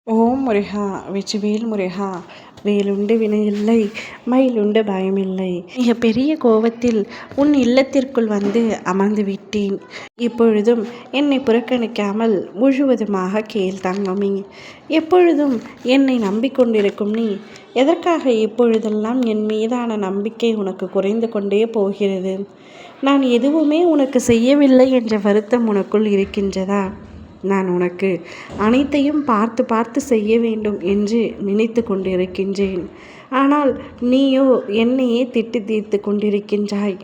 ஓம் முருகா வெற்றிவேல் முருகா. வேலுண்டு வினையில்லை, மயிலுண்டு பயமில்லை. மிக பெரிய கோபத்தில் உன் இல்லத்திற்குள் வந்து அமர்ந்து விட்டேன். இப்பொழுதும் என்னை புறக்கணிக்காமல் முழுவதுமாக கேள் தங்கமே. எப்பொழுதும் என்னை நம்பிக்கொண்டிருக்கும் நீ எதற்காக இப்பொழுதெல்லாம் என் மீதான நம்பிக்கை உனக்கு குறைந்து கொண்டே போகிறது? நான் எதுவுமே உனக்கு செய்யவில்லை என்ற வருத்தம் உனக்குள் இருக்கின்றதா? நான் உனக்கு அனைத்தையும் பார்த்து பார்த்து செய்ய வேண்டும் என்று நினைத்து கொண்டிருக்கின்றேன். ஆனால் நீயோ என்னையே திட்டி தீர்த்து கொண்டிருக்கின்றாய்.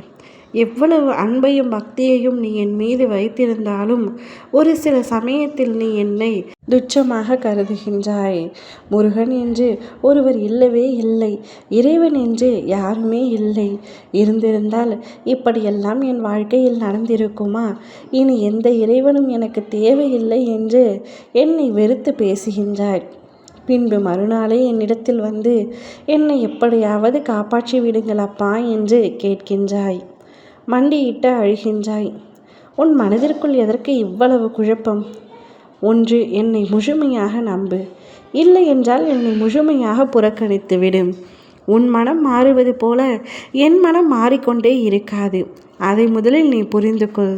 எவ்வளவு அன்பையும் பக்தியையும் நீ என் மீது வைத்திருந்தாலும் ஒரு சில சமயத்தில் நீ என்னை துச்சமாக கருதுகின்றாய். முருகன் என்று ஒருவர் இல்லவே இல்லை, இறைவன் என்று யாருமே இல்லை. இருந்திருந்தால் இப்படியெல்லாம் என் வாழ்க்கையில் நடந்திருக்குமா? இனி எந்த இறைவனும் எனக்கு தேவையில்லை என்று என்னை வெறுத்து பேசுகின்றாய். பின்பு மறுநாளே என்னிடத்தில் வந்து என்னை எப்படியாவது காப்பாற்றி விடுங்கள் அப்பா என்று கேட்கின்றாய். மண்டியிட்டு அழுகின்றாய். உன் மனதிற்குள் எதற்கு இவ்வளவு குழப்பம்? ஒன்று, என்னை முழுமையாக நம்பு. இல்லை என்றால் என்னை முழுமையாக புறக்கணித்து விடும். உன் மனம் மாறுவது போல என் மனம் மாறிக்கொண்டே இருக்காது. அதை முதலில் நீ புரிந்து கொள்.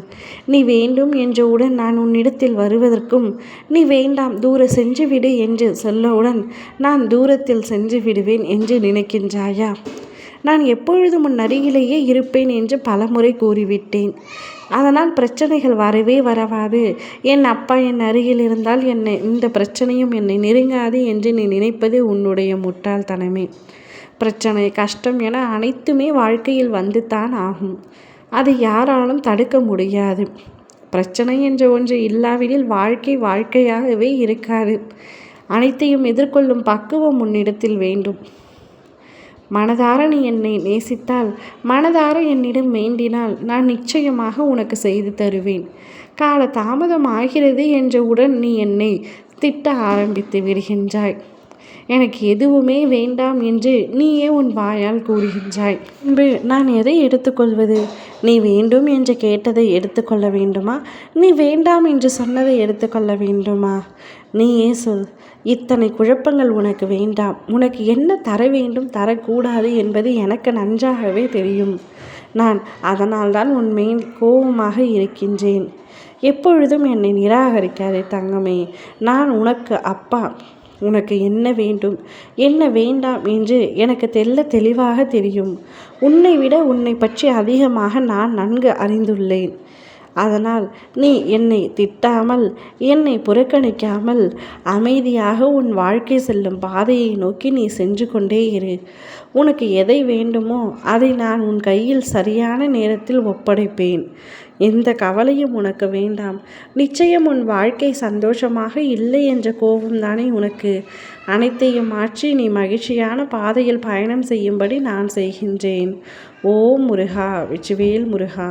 நீ வேண்டும் என்றவுடன் நான் உன்னிடத்தில் வருவதற்கும், நீ வேண்டாம் தூர சென்று விடு என்று சொல்லவுடன் நான் தூரத்தில் சென்று விடுவேன் என்று நினைக்கின்றாயா? நான் எப்பொழுதும் உன் அருகிலேயே இருப்பேன் என்று பலமுறை கூறிவிட்டேன். அதனால் பிரச்சனைகள் வரவே வரவாது. என் அப்பா என் அருகில் இருந்தால் இந்த பிரச்சனையும் என்னை நெருங்காது என்று நீ நினைப்பது உன்னுடைய முட்டாள்தனமே. பிரச்சனை, கஷ்டம் என அனைத்துமே வாழ்க்கையில் வந்து தான் ஆகும். அதை யாராலும் தடுக்க முடியாது. பிரச்சனை என்ற ஒன்று இல்லாவிடில் வாழ்க்கையாகவே இருக்காது. அனைத்தையும் எதிர்கொள்ளும் பக்குவம் உன்னிடத்தில் வேண்டும். மனதார நீ என்னை நேசித்தால், மனதார என்னிடம் வேண்டினால் நான் நிச்சயமாக உனக்கு செய்து தருவேன். கால தாமதம் ஆகிறது என்றவுடன் நீ என்னை திட்ட ஆரம்பித்து விடுகின்றாய். எனக்கு எதுவுமே வேண்டாம் என்று நீயே உன் வாயால் கூறுகின்றாய். பின்பு நான் எதை எடுத்துக்கொள்வது? நீ வேண்டும் என்று கேட்டதை எடுத்துக்கொள்ள வேண்டுமா? நீ வேண்டாம் என்று சொன்னதை எடுத்துக்கொள்ள வேண்டுமா? நீயே சொல். இத்தனை குழப்பங்கள் உனக்கு வேண்டாம். உனக்கு என்ன தர வேண்டும், தரக்கூடாது என்பது எனக்கு நன்றாகவே தெரியும். நான் அதனால்தான் உன்மேல் கோபமாக இருக்கின்றேன். எப்பொழுதும் என்னை நிராகரிக்காதே தங்கமே. நான் உனக்கு அப்பா. உனக்கு என்ன வேண்டும், என்ன வேண்டாம் என்று எனக்கு தெளிவாக தெரியும். உன்னை விட உன்னை பற்றி அதிகமாக நான் நன்கு அறிந்துள்ளேன். அதனால் நீ என்னை திட்டாமல், என்னை புறக்கணிக்காமல் அமைதியாக உன் வாழ்க்கை செல்லும் பாதையை நோக்கி நீ சென்று கொண்டே இரு. உனக்கு எதை வேண்டுமோ அதை நான் உன் கையில் சரியான நேரத்தில் ஒப்படைப்பேன். எந்த கவலையும் உனக்கு வேண்டாம். நிச்சயம் உன் வாழ்க்கை சந்தோஷமாக இல்லை என்ற கோபம்தானே உனக்கு? அனைத்தையும் மாற்றி நீ மகிழ்ச்சியான பாதையில் பயணம் செய்யும்படி நான் செய்கின்றேன். ஓம் முருகா வெற்றிவேல் முருகா.